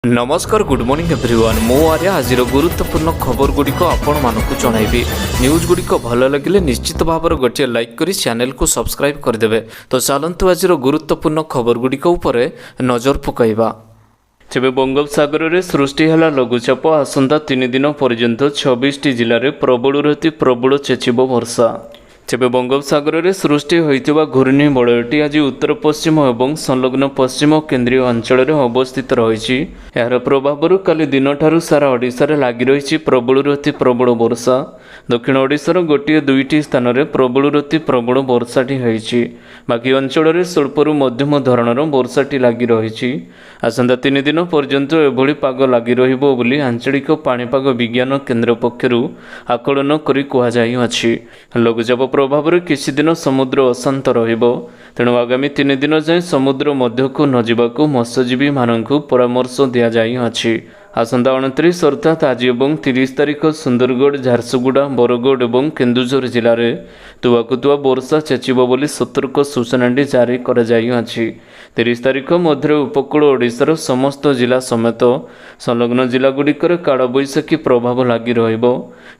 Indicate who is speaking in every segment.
Speaker 1: नमस्कार good morning everyone मो आर्य आज गुरुत्वपूर्ण खबर गुड़िक आपण मानक जनइबी न्यूज गुड़िक भल लगे निश्चित भाव गोटे लाइक करी चैनल को सब्सक्राइब करदे। तो चलतु आज गुरुत्वपूर्ण खबर गुड़िक उपर नजर पकाइबा। तेबे बंगोपसागर में सृष्टि है लघुचाप आसंता 3 दिन पर्यंत 26 जिले में प्रबल अति प्रबल चेचिब वर्षा। तेबे बंगोपसागर में सृष्टि होइतिबा घूर्णिबलयटी आज उत्तर पश्चिम और संलग्न पश्चिम केन्द्रीय अंचल में अवस्थित रही। यार प्रभाव काली दिन ठारू सारा ओडिशार लगी रही प्रबल अति प्रबल वर्षा। दक्षिण ओडिशार गोटे दुईटी स्थान में प्रबल अति प्रबल वर्षाटी होइछि। बाकी अंचल में स्वल्परू मध्यम धरणर वर्षाटी लगी रही। आसंता 3 दिन पर्यंत एभली पाग लगी रहिबो बोली आंचलिक पाणीपाग विज्ञान केन्द्र पक्षरु आकलन करी कुहाଯାଇଛି। लघुचाप प्रभाव में किसी दिन समुद्र अशांत रहिबो, तेणु आगामी 3 दिन जाए समुद्र मध्यकू न जावाकू मत्स्यजीवी मानकू परामर्श दिया जाइछि। आसंता 29 अर्थात आज और 30 तारिख सुंदरगढ़, झारसुगुड़ा, बरगढ़ और केन्दुझर जिले में तुआकुतुआ वर्षा चेचिब बोली सतर्क सूचनाटी जारी कर 30 तारिख मध्य उपकूल ओडिशार समस्त जिला समेत संलग्न जिलागुड़िकर कालबैशाखी प्रभाव लगी रहिबो।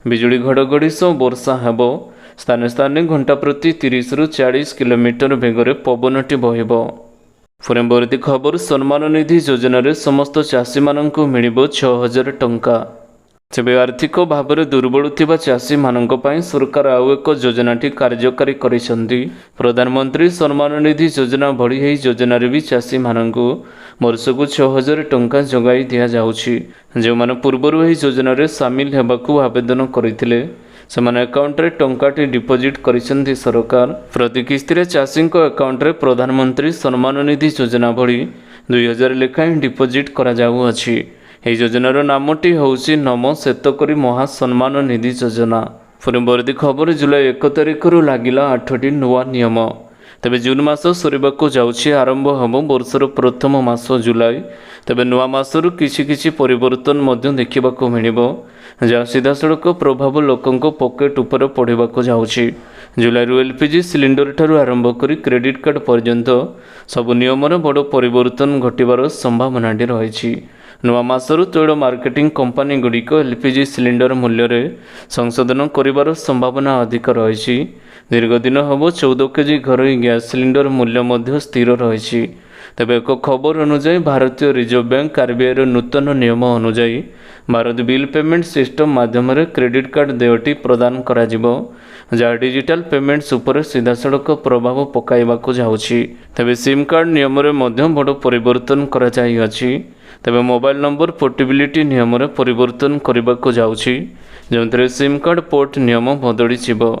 Speaker 1: बिजुली घड़घड़ी सह वर्षा हेबो। स्थाने स्थाने घंटा प्रति 30 ରୁ 40 किलोमीटर बेगर पवनटी बहिबो। फुरेम्बरती खबर सम्मान निधि योजन समस्त चाषी मानक मिलिबो 6000 टंका। तेबे आर्थिक भाव में दुर्बल थिबा चाषी मानक पई सरकार आउ एक योजनाटी कार्यकारी करिसेंती। प्रधानमंत्री सम्मान निधि योजना भली एही योजना रे भी चाषी मानक वर्षकू 6000 टंका जगाई दिया जाउछि। जो माने पूर्वरु एही योजना रे शामिल हेबाकू आवेदन करिथिले सेमाने अकाउंट रे टंकाटी डिपोजिट करिसेंती सरकार। प्रति किस्ती रे चाषी अकाउंट रे प्रधानमंत्री सम्मान निधि योजना भली 2000 लेखाएं डिपोजिट करा जाउअछि। एही योजनार नामटी होउछि नमो शेतकरी महासम्मान निधि योजना। फुरेम्बरती खबर जुलाई 1 तारिखରୁ लागिला 8टी नुआ नियम। तेबे जून मास सरिबाकू जाउछि, आरंभ हम वर्षर प्रथम मास जुलाई। तेबे नुआ मासरू किछि परिवर्तन मध्य देखिबाकू मिलिबो, जहाँ सीधा सड़क प्रभाव लोकंको पॉकेट उपर पड़ाकू जाउछि। जुलाई एलपीजी सिलिंडर ठारू आरंभ करी क्रेडिट कार्ड पर्यंत सबु नियमर बड़ परिवर्तन घटिबार संभावनाटी रही। नुआ मासरू तैल मार्केटिंग कंपनी गुड़िक एलपीजी सिलिंडर मूल्य रे संशोधन करिबार संभावना अधिक रही। दीर्घ दिन हम 14 केजी घरोई गैस सिलिंडर मूल्य मध्य स्थिर रही। तेबे एक खबर अनुसार भारतीय रिजर्व बैंक आरबीआई नूतन नियम अनुसार भारत बिल पेमेंट सिस्टम माध्यम क्रेडिट कार्ड देयटी प्रदान करा जिवो, जहाँ डिजिटल पेमेंट्स उपर सीधा सड़क प्रभाव पकाइबाकू जाउछि। तेबे सिम कार्ड नियम रे मध्य बड़ परिवर्तन करा जाइअछि। तेबे मोबाइल नंबर पोर्टेबिलिटी नियम रे परिवर्तन करबाकू जाउछि, जोंतरे सिम कार्ड पोर्ट नियम बदली जिवो।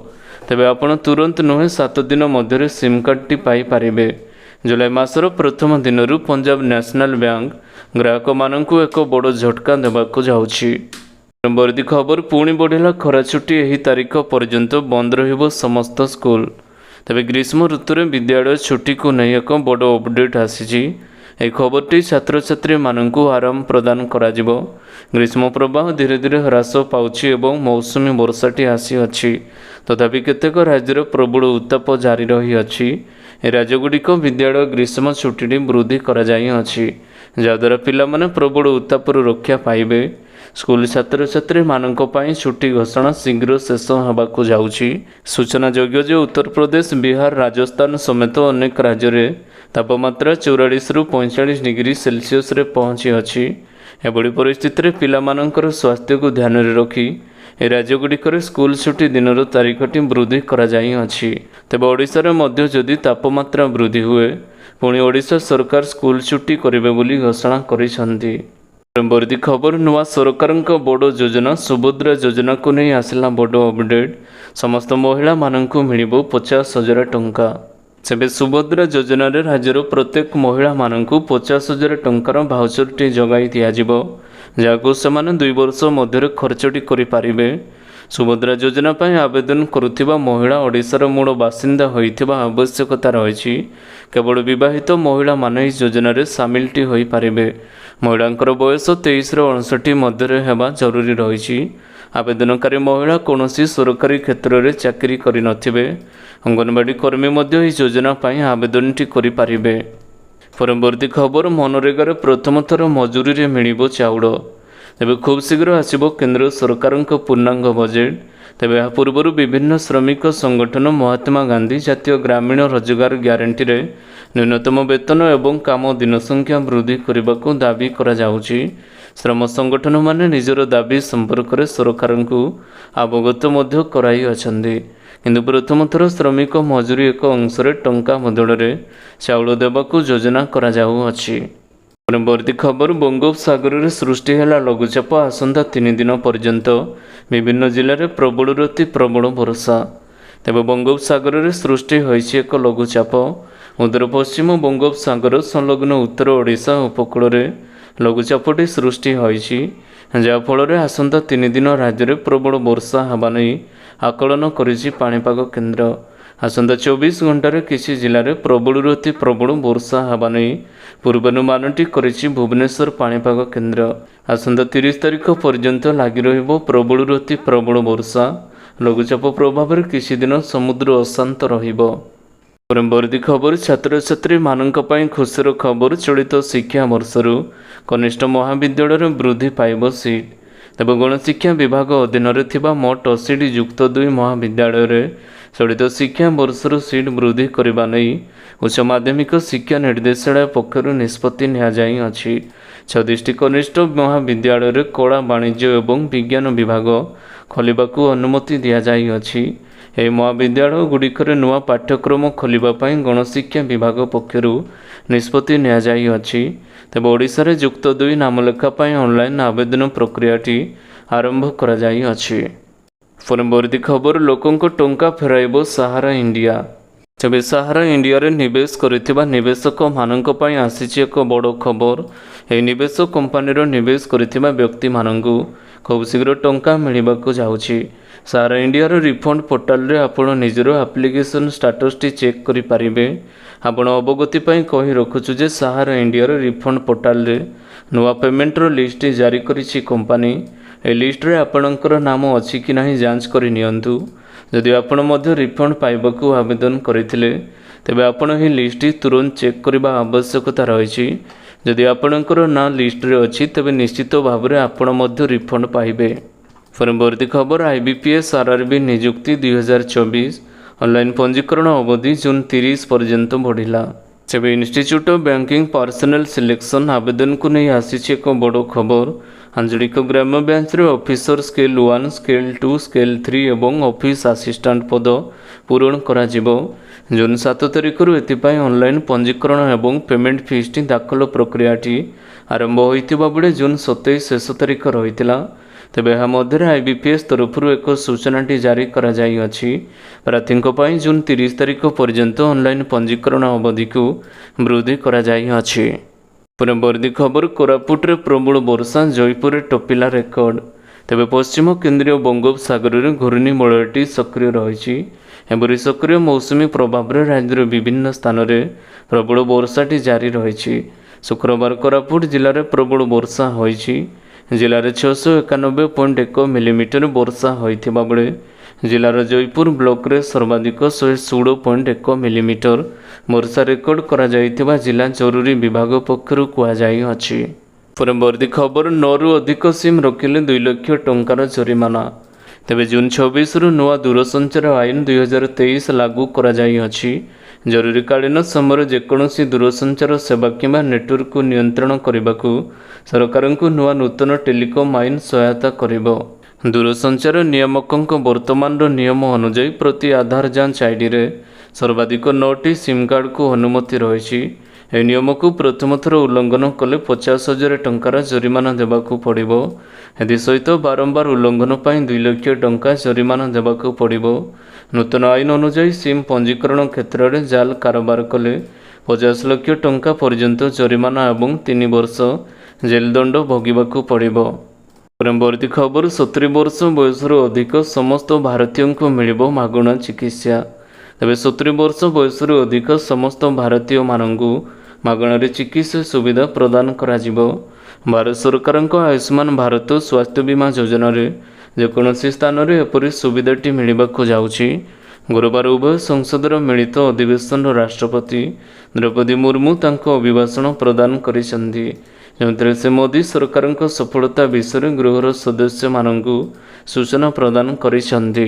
Speaker 1: तेबे आपण तुरंत नुहे 7 दिन मध्य सिम कार्डटी पाई पारिबे। जुलाई मासर प्रथम दिनरू पंजाब नेशनल बैंक ग्राहक मानकू एक बड़ झटका देबाकू जाउछि। नंबरदी खबर पुणी बढ़िला खरा छुट्टी एही तारीख पर्यंत बंद रहिबो समस्त स्कूल। तेबे ग्रीष्म ऋतु में विद्यालय छुट्टी को नहीं एक बड़ अपडेट आसीछि। यह खबरटी छात्र छात्री मानकू आराम प्रदान करा जिवो। ग्रीष्म प्रवाह धीरे धीरे ह्रास पाउछि एवं मौसुमी वर्षाटी आसी अछि। तथापि केतेक राज्यर प्रबल उत्ताप जारी रही अछि। राज्यगुड़िक विद्यालय ग्रीष्म छुट्टी वृद्धि करा जाइअछि, जहाद्वारा पिलामाने प्रबल उत्तापरू रक्षा पाइबे। स्कूल छात्र छात्री मानक पई छुट्टी घोषणा शीघ्र शेष होबाकू जाउछि। सूचना योग्य जे उत्तर प्रदेश, बिहार, राजस्थान समेत अनेक राज्य में तापमात्रा 44 ରୁ 45 डिग्री सेल्सियस रे पहुँची अछि। एभली परिस्थिति रे पिलामानकर स्वास्थ्य को ध्यान रे रखी राज्यगुड़िकर स्कूल छुट्टी दिनर तारीखटी वृद्धि करा जाइअछि। तेबे ओडिशा रे मध्य जदि तापमात्रा वृद्धि हुए पुणी ओडिशा सरकार स्कूल छुट्टी करिवे बोली घोषणा करिसंती। फुरेम्बरती खबर नुआ सरकारक बड़ योजना सुभद्रा योजना को नहीं आसला बड़ अपडेट। समस्त महिला मानकू मिलिबो 50,000 टंका। सेबे सुभद्रा योजना रे राज्यर प्रत्येक महिला मानकू 50,000 टंकार भाउचरटी जगाई दियाजिबो, जहाकू सेमाने 2 वर्ष मध्य खर्चटी करि पारिबे। सुभद्रा योजना पाई आवेदन करुथिबा महिला ओडिशार मूल बासिंदा होइथिबा आवश्यकता रही। केवल विवाहित महिला माने इस योजना रे सामिलटी होई पारिबे। महिलांकर बयस 23 ରୁ 59 मध्य हेबा जरूरी रही। आवेदनकारी महिला कौनसी सरकारी क्षेत्र में चाकरी करि नथिबे। अंगनवाड़ी कर्मी मध्य इस योजना पाई आवेदनटी करि पारिबे। ପରବର୍ତ୍ତୀ ଖବର ମନରେଗାରେ ପ୍ରଥମ ଥର ମଜୁରୀରେ ମିଳିବ ଚାଉଳ। ତେବେ ଖୁବ୍ ଶୀଘ୍ର ଆସିବ କେନ୍ଦ୍ର ସରକାରଙ୍କ ପୂର୍ଣ୍ଣାଙ୍ଗ ବଜେଟ୍। ତେବେ ଏହା ପୂର୍ବରୁ ବିଭିନ୍ନ ଶ୍ରମିକ ସଂଗଠନ ମହାତ୍ମା ଗାନ୍ଧୀ ଜାତୀୟ ଗ୍ରାମୀଣ ରୋଜଗାର ଗ୍ୟାରେଣ୍ଟିରେ ନ୍ୟୁନତମ ବେତନ ଏବଂ କାମ ଦିନ ସଂଖ୍ୟା ବୃଦ୍ଧି କରିବାକୁ ଦାବି କରାଯାଉଛି। ଶ୍ରମ ସଂଗଠନମାନେ ନିଜର ଦାବି ସମ୍ପର୍କରେ ସରକାରଙ୍କୁ ଅବଗତ ମଧ୍ୟ କରାଇଅଛନ୍ତି। କିନ୍ତୁ ପ୍ରଥମ ଥର ଶ୍ରମିକ ମଜୁରୀ ଏକ ଅଂଶରେ ଟଙ୍କା ବଦଳରେ ଚାଉଳ ଦେବାକୁ ଯୋଜନା କରାଯାଉଅଛି। ପରବର୍ତ୍ତୀ ଖବର ବଙ୍ଗୋପସାଗରରେ ସୃଷ୍ଟି ହେଲା ଲଘୁଚାପ। ଆସନ୍ତା 3 ଦିନ ପର୍ଯ୍ୟନ୍ତ ବିଭିନ୍ନ ଜିଲ୍ଲାରେ ପ୍ରବଳରୁ ଅତି ପ୍ରବଳ ବର୍ଷା। ତେବେ ବଙ୍ଗୋପସାଗରରେ ସୃଷ୍ଟି ହୋଇଛି ଏକ ଲଘୁଚାପ। ଉତ୍ତର ପଶ୍ଚିମ ବଙ୍ଗୋପସାଗର ସଂଲଗ୍ନ ଉତ୍ତର ଓଡ଼ିଶା ଉପକୂଳରେ ଲଘୁଚାପଟି ସୃଷ୍ଟି ହୋଇଛି, ଯାହାଫଳରେ ଆସନ୍ତା 3 ଦିନ ରାଜ୍ୟରେ ପ୍ରବଳ ବର୍ଷା ହେବା ନେଇ ଆକଳନ କରିଛି ପାଣିପାଗ କେନ୍ଦ୍ର। ଆସନ୍ତା 24 ଘଣ୍ଟାରେ କିଛି ଜିଲ୍ଲାରେ ପ୍ରବଳରୁ ଅତି ପ୍ରବଳ ବର୍ଷା ହେବା ନେଇ ପୂର୍ବାନୁମାନଟି କରିଛି ଭୁବନେଶ୍ୱର ପାଣିପାଗ କେନ୍ଦ୍ର। ଆସନ୍ତା 30 ତାରିଖ ପର୍ଯ୍ୟନ୍ତ ଲାଗି ରହିବ ପ୍ରବଳରୁ ଅତି ପ୍ରବଳ ବର୍ଷା। ଲଘୁଚାପ ପ୍ରଭାବରେ କିଛି ଦିନ ସମୁଦ୍ର ଅଶାନ୍ତ ରହିବ। ପରବର୍ତ୍ତୀ ଖବର ଛାତ୍ରଛାତ୍ରୀମାନଙ୍କ ପାଇଁ ଖୁସିର ଖବର। ଚଳିତ ଶିକ୍ଷାବର୍ଷରୁ କନିଷ୍ଠ ମହାବିଦ୍ୟାଳୟରେ ବୃଦ୍ଧି ପାଇବ ସିଟ୍। ତେବେ ଗଣଶିକ୍ଷା ବିଭାଗ ଅଧୀନରେ ଥିବା ମୋଟ 80ଟି ଯୁକ୍ତ 2 ମହାବିଦ୍ୟାଳୟରେ ଚଳିତ ଶିକ୍ଷାବର୍ଷରୁ ସିଟ୍ ବୃଦ୍ଧି କରିବା ନେଇ ଉଚ୍ଚ ମାଧ୍ୟମିକ ଶିକ୍ଷା ନିର୍ଦ୍ଦେଶାଳୟ ପକ୍ଷରୁ ନିଷ୍ପତ୍ତି ନିଆଯାଇଅଛି। 36ଟି କନିଷ୍ଠ ମହାବିଦ୍ୟାଳୟରେ କଳା, ବାଣିଜ୍ୟ ଏବଂ ବିଜ୍ଞାନ ବିଭାଗ ଖୋଲିବାକୁ ଅନୁମତି ଦିଆଯାଇଅଛି। ଏହି ମହାବିଦ୍ୟାଳୟଗୁଡ଼ିକରେ ନୂଆ ପାଠ୍ୟକ୍ରମ ଖୋଲିବା ପାଇଁ ଗଣଶିକ୍ଷା ବିଭାଗ ପକ୍ଷରୁ ନିଷ୍ପତ୍ତି ନିଆଯାଇଅଛି। ତେବେ ଓଡ଼ିଶାରେ ଯୁକ୍ତ 2 ନାମଲେଖା ପାଇଁ ଅନଲାଇନ୍ ଆବେଦନ ପ୍ରକ୍ରିୟାଟି ଆରମ୍ଭ କରାଯାଇଅଛି। ପରବର୍ତ୍ତୀ ଖବର ଲୋକଙ୍କ ଟଙ୍କା ଫେରାଇବ ସାହାରା ଇଣ୍ଡିଆ। ତେବେ ସାହାରା ଇଣ୍ଡିଆରେ ନିବେଶ କରିଥିବା ନିବେଶକମାନଙ୍କ ପାଇଁ ଆସିଛି ଏକ ବଡ଼ ଖବର। ଏହି ନିବେଶ କମ୍ପାନୀର ନିବେଶ କରିଥିବା ବ୍ୟକ୍ତିମାନଙ୍କୁ ଖୁବ୍ ଶୀଘ୍ର ଟଙ୍କା ମିଳିବାକୁ ଯାଉଛି। ସାହାରା ଇଣ୍ଡିଆର ରିଫଣ୍ଡ ପୋର୍ଟାଲରେ ଆପଣ ନିଜର ଆପ୍ଲିକେସନ୍ ଷ୍ଟାଟସଟି ଚେକ୍ କରିପାରିବେ। ଆପଣ ଅବଗତି ପାଇଁ କହି ରଖୁଛୁ ଯେ ସାହାରା ଇଣ୍ଡିଆର ରିଫଣ୍ଡ ପୋର୍ଟାଲରେ ନୂଆ ପେମେଣ୍ଟର ଲିଷ୍ଟ ଜାରି କରିଛି କମ୍ପାନୀ। ଏହି ଲିଷ୍ଟରେ ଆପଣଙ୍କର ନାମ ଅଛି କି ନାହିଁ ଯାଞ୍ଚ କରି ନିଅନ୍ତୁ। ଯଦି ଆପଣ ମଧ୍ୟ ରିଫଣ୍ଡ ପାଇବାକୁ ଆବେଦନ କରିଥିଲେ ତେବେ ଆପଣ ଏହି ଲିଷ୍ଟଟି ତୁରନ୍ତ ଚେକ୍ କରିବା ଆବଶ୍ୟକତା ରହିଛି। ଯଦି ଆପଣଙ୍କର ନାଁ ଲିଷ୍ଟରେ ଅଛି ତେବେ ନିଶ୍ଚିତ ଭାବରେ ଆପଣ ମଧ୍ୟ ରିଫଣ୍ଡ ପାଇବେ। ପରବର୍ତ୍ତୀ ଖବର IBPS RRB ନିଯୁକ୍ତି 2024 ଅନଲାଇନ୍ ପଞ୍ଜୀକରଣ ଅବଧି ଜୁନ୍ 30 ପର୍ଯ୍ୟନ୍ତ ବଢ଼ିଲା। ତେବେ institute of banking personal selection ଆବେଦନକୁ ନେଇ ଆସିଛି ଏକ ବଡ଼ ଖବର। ଆଞ୍ଚଳିକ ଗ୍ରାମ୍ୟ ବ୍ୟାଙ୍କରେ ଅଫିସର ସ୍କେଲ୍ 1, ସ୍କେଲ୍ 2, ସ୍କେଲ୍ 3 ଏବଂ ଅଫିସ୍ ଆସିଷ୍ଟାଣ୍ଟ ପଦ ପୂରଣ କରାଯିବ। ଜୁନ୍ 7 ତାରିଖରୁ ଏଥିପାଇଁ ଅନଲାଇନ୍ ପଞ୍ଜୀକରଣ ଏବଂ ପେମେଣ୍ଟ ଫିସ୍ଟି ଦାଖଲ ପ୍ରକ୍ରିୟାଟି ଆରମ୍ଭ ହୋଇଥିବା ବେଳେ ଜୁନ୍ 27 ଶେଷ ତାରିଖ ରହିଥିଲା। ତେବେ ଏହା ମଧ୍ୟରେ IBPS ତରଫରୁ ଏକ ସୂଚନାଟି ଜାରି କରାଯାଇଅଛି। ପ୍ରାର୍ଥୀଙ୍କ ପାଇଁ ଜୁନ୍ 30 ତାରିଖ ପର୍ଯ୍ୟନ୍ତ ଅନଲାଇନ୍ ପଞ୍ଜୀକରଣ ଅବଧିକୁ ବୃଦ୍ଧି କରାଯାଇଅଛି। ପରବର୍ତ୍ତୀ ଖବର କୋରାପୁଟରେ ପ୍ରବଳ ବର୍ଷା, ଜୟପୁରରେ ଟପିଲା ରେକର୍ଡ। ତେବେ ପଶ୍ଚିମ କେନ୍ଦ୍ରୀୟ ବଙ୍ଗୋପସାଗରରେ ଘୂର୍ଣ୍ଣିବଳୟଟି ସକ୍ରିୟ ରହିଛି। ଏପରି ସକ୍ରିୟ ମୌସୁମୀ ପ୍ରଭାବରେ ରାଜ୍ୟର ବିଭିନ୍ନ ସ୍ଥାନରେ ପ୍ରବଳ ବର୍ଷାଟି ଜାରି ରହିଛି। ଶୁକ୍ରବାର କୋରାପୁଟ ଜିଲ୍ଲାରେ ପ୍ରବଳ ବର୍ଷା ହୋଇଛି। ଜିଲ୍ଲାରେ 691.1 ମିଲିମିଟର ବର୍ଷା ହୋଇଥିବା ବେଳେ ଜିଲ୍ଲାର ଜୟପୁର ବ୍ଲକରେ ସର୍ବାଧିକ 116.1 ମିଲିମିଟର ବର୍ଷା ରେକର୍ଡ କରାଯାଇଥିବା ଜିଲ୍ଲା ଜରୁରୀ ବିଭାଗ ପକ୍ଷରୁ କୁହାଯାଇଅଛି। ପରବର୍ତ୍ତୀ ଖବର 9ରୁ ଅଧିକ ସିମ୍ ରଖିଲେ 2 ଲକ୍ଷ ଟଙ୍କାର ଜରିମାନା। ତେବେ ଜୁନ୍ 26ରୁ ନୂଆ ଦୂରସଞ୍ଚାର ଆଇନ 2023 ଲାଗୁ କରାଯାଇଅଛି। ଜରୁରୀକାଳୀନ ସମୟରେ ଯେକୌଣସି ଦୂରସଞ୍ଚାର ସେବା କିମ୍ବା ନେଟୱାର୍କକୁ ନିୟନ୍ତ୍ରଣ କରିବାକୁ ସରକାରଙ୍କୁ ନୂତନ ଟେଲିକମ୍ ଆଇନ ସହାୟତା କରିବ। ଦୂରସଞ୍ଚାର ନିୟାମକଙ୍କ ବର୍ତ୍ତମାନର ନିୟମ ଅନୁଯାୟୀ ପ୍ରତି ଆଧାର ଯାଞ୍ଚ ଆଇଡିରେ ସର୍ବାଧିକ 9ଟି ସିମ୍ କାର୍ଡକୁ ଅନୁମତି ରହିଛି। ଏହି ନିୟମକୁ ପ୍ରଥମ ଥର ଉଲ୍ଲଂଘନ କଲେ 50,000 ଟଙ୍କାର ଜରିମାନା ଦେବାକୁ ପଡ଼ିବ। ଏଥିସହିତ ବାରମ୍ବାର ଉଲ୍ଲଂଘନ ପାଇଁ 2 ଲକ୍ଷ ଟଙ୍କା ଜରିମାନା ଦେବାକୁ ପଡ଼ିବ। ନୂତନ ଆଇନ ଅନୁଯାୟୀ ସିମ୍ ପଞ୍ଜୀକରଣ କ୍ଷେତ୍ରରେ ଜାଲ କାରବାର କଲେ 50 ଲକ୍ଷ ଟଙ୍କା ପର୍ଯ୍ୟନ୍ତ ଜରିମାନା ଏବଂ 3 ବର୍ଷ ଜେଲ୍ ଦଣ୍ଡ ଭୋଗିବାକୁ ପଡ଼ିବ। ପରବର୍ତ୍ତୀ ଖବର 70 ବର୍ଷ ବୟସରୁ ଅଧିକ ସମସ୍ତ ଭାରତୀୟଙ୍କୁ ମିଳିବ ମାଗଣା ଚିକିତ୍ସା। ତେବେ 70 ବର୍ଷ ବୟସରୁ ଅଧିକ ସମସ୍ତ ଭାରତୀୟମାନଙ୍କୁ ମାଗଣାରେ ଚିକିତ୍ସା ସୁବିଧା ପ୍ରଦାନ କରାଯିବ। ଭାରତ ସରକାରଙ୍କ ଆୟୁଷ୍ମାନ ଭାରତ ସ୍ୱାସ୍ଥ୍ୟ ବୀମା ଯୋଜନାରେ ଯେକୌଣସି ସ୍ଥାନରେ ଏପରି ସୁବିଧାଟି ମିଳିବାକୁ ଯାଉଛି। गुरुवार उभय संसदर मिलित अधिवेशन राष्ट्रपति द्रौपदी मुर्मू तांको अभिभाषण प्रदान करिसेंती, जोंथिरे से मोदी सरकार सफलता विषय गृहर सदस्य माननकु सूचना प्रदान करिसेंती।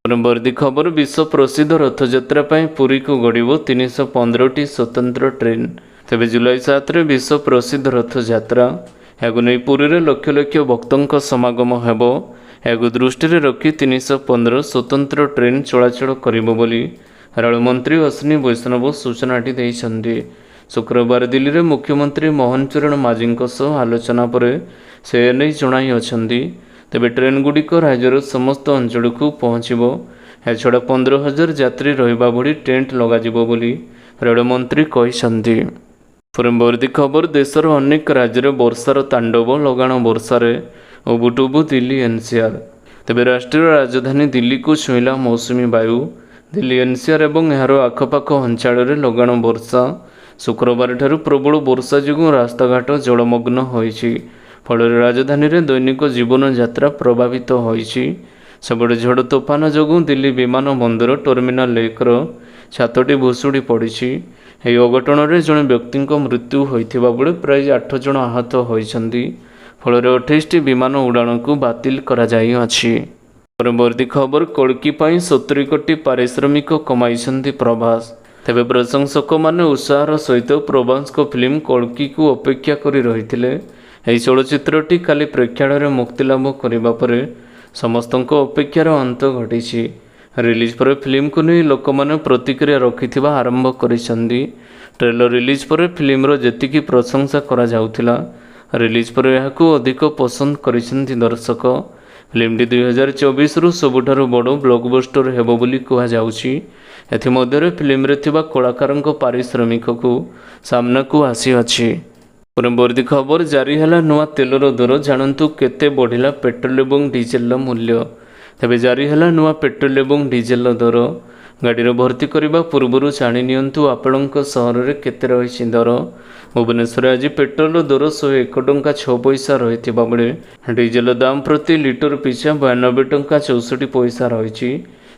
Speaker 1: परवर्ती खबर विश्व प्रसिद्ध रथयात्रा पर पुरी को गड़ब 315टी स्वतंत्र ट्रेन। तेबे जुलाई 7 रे विश्व प्रसिद्ध रथयात्रा एगु नहीं पुरी रे लक्ष लक्ष भक्तों समागम हेबो। एगु दृष्टि रखी 315 स्वतंत्र ट्रेन चलाचल करिबो बोली रेल मंत्री अश्विनी वैष्णव सूचनाटी देइछन्ती। शुक्रवार दिल्ली रे मुख्यमंत्री मोहन चरण माझी आलोचना पर से एने जणाई अछन्ती। तेबे ट्रेन गुड़िक राज्यर समस्त अंचल को पहुँचब। एछड़ा 15,000 यात्री रहिबा भली टेंट लगाजिबो बोली रेल मंत्री कहिसन्ती। परवर्ती खबर देशर अनेक राज्य वर्षार तांडव लगाण वर्षार उबुटुबु दिल्ली एनसीआर। तेबे राष्ट्रीय राजधानी दिल्ली को छुईला मौसुमी वायु। दिल्ली एनसीआर एवं यार आखपाख अंचल लगाण वर्षा शुक्रवार ठारू प्रबल वर्षा जोगुं रास्ताघाट जलमग्न होइछि। फल राजधानी रे दैनिक जीवन यात्रा प्रभावित होइछि। सबुठ झड़ तोफान जोगुं दिल्ली विमान बंदर टर्मिनाल 1 छातटी भुशुड़ी पड़ी। ଏହି ଅଘଟଣରେ ଜଣେ ବ୍ୟକ୍ତିଙ୍କ ମୃତ୍ୟୁ ହୋଇଥିବା ବେଳେ ପ୍ରାୟ 8 ଜଣ ଆହତ ହୋଇଛନ୍ତି। ଫଳରେ 28ଟି ବିମାନ ଉଡ଼ାଣକୁ ବାତିଲ କରାଯାଇଅଛି। ପରବର୍ତ୍ତୀ ଖବର କଳ୍କି ପାଇଁ 70 କୋଟି ପାରିଶ୍ରମିକ କମାଇଛନ୍ତି ପ୍ରଭାସ। ତେବେ ପ୍ରଶଂସକମାନେ ଉତ୍ସାହର ସହିତ ପ୍ରଭାସଙ୍କ ଫିଲ୍ମ କଳ୍କିକୁ ଅପେକ୍ଷା କରି ରହିଥିଲେ। ଏହି ଚଳଚ୍ଚିତ୍ରଟି କାଲି ପ୍ରେକ୍ଷାଳୟରେ ମୁକ୍ତିଲାଭ କରିବା ପରେ ସମସ୍ତଙ୍କ ଅପେକ୍ଷାର ଅନ୍ତ ଘଟିଛି। रिलीज पर फिल्म को नहीं लोक मैंने प्रतिक्रिया रखिथिबा आरंभ करिसंदी। ट्रेलर रिलीज पर फिल्म जेतिकी प्रशंसा करा जाउथिला रिलीज पर यहाकू अधिक पसंद करिसंदी दर्शक। फिल्मटी 2024 रु सबुठारु बड़ ब्लॉकबस्टर हेबो बोली कहा जाउछि। एथि मध्यरे फिल्म रे थिबा कलाकारंक पारिश्रमिक को सामना को आसी अछि। परवर्ती खबर जारी हला नुआ तेलर दर जानंतु केते बढ़िला पेट्रोल एवं डीजेल मूल्य। तेबे जारी हला नुआ पेट्रोल एवं डीजेल दर। गाड़ी भर्ती करने पूर्व जाणी नियंतु आपणक सहर में केते रही दर। भुवनेश्वर आज पेट्रोल दर 101 टंका 6 पैसा रही बेले डीजेल दाम प्रति लिटर पिछा 92 टंका 64 पैसा रही।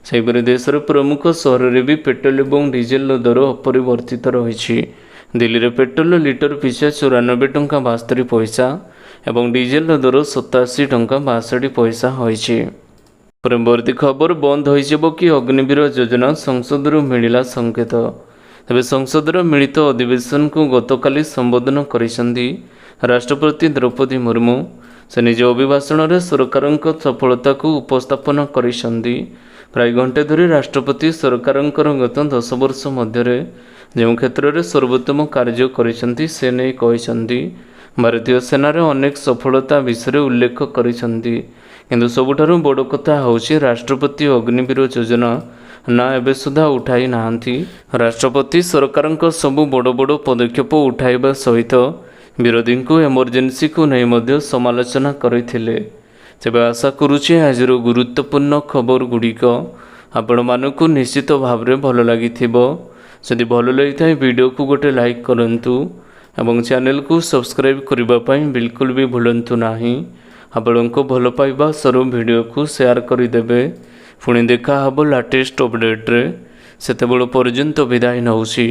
Speaker 1: सेहिपरि देशर प्रमुख सहर में भी पेट्रोल एवं डीजेल दर अपरिवर्तित रही। दिल्ली में पेट्रोल लिटर पिछा 94 टंका 72 पैसा एवं डीजेल दर 87 टंका 62 पैसा होइछि। परवर्ती खबर बंद हो कि अग्निवीर योजना संसद मिला संकेत। तेज संसद मिलित अधिवेशन को गतकाली संबोधन करिसेंती राष्ट्रपति द्रौपदी मुर्मू। से निज अभिभाषण में सरकार सफलता को उपस्थापन करिसेंती। प्राय घंटे धरी राष्ट्रपति सरकार गत 10 वर्ष मध्य जो क्षेत्र में सर्वोत्तम कार्य करिसेंती से नहीं कहिसेंती। भारतीय सेनार अनेक सफलता विषय उल्लेख करिसेंती। किंतु सबुठारु बड़ कथा होछि राष्ट्रपति अग्निवीर योजना ना एबे सुधा उठाई नाहंती। राष्ट्रपति सरकार सबु बड़ बड़ पदक्षेप उठाइबा सहित विरोधी को एमरजेंसी को नहीं मध्य समालोचना करथिले। तेबे आशा करुछि आजिर गुरुत्वपूर्ण खबर गुड़िक आपण मानकु निश्चित भाव में भल लागिथिबो। जदि भल लगिथाय वीडियो को गोटे लाइक करंतु एवं चैनल को सब्सक्राइब करबा पई बिल्कुल भी भूलंतु नाही। आपको भल पाइबा सर वीडियो को शेयर करदेवे। पुणी देखा हब लाटेस्ट अपडेट्रे सेतेबेल पर्यंत विदाय नौछि।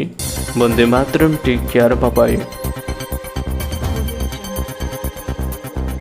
Speaker 1: Vande Mataram. Take care. Bye bye.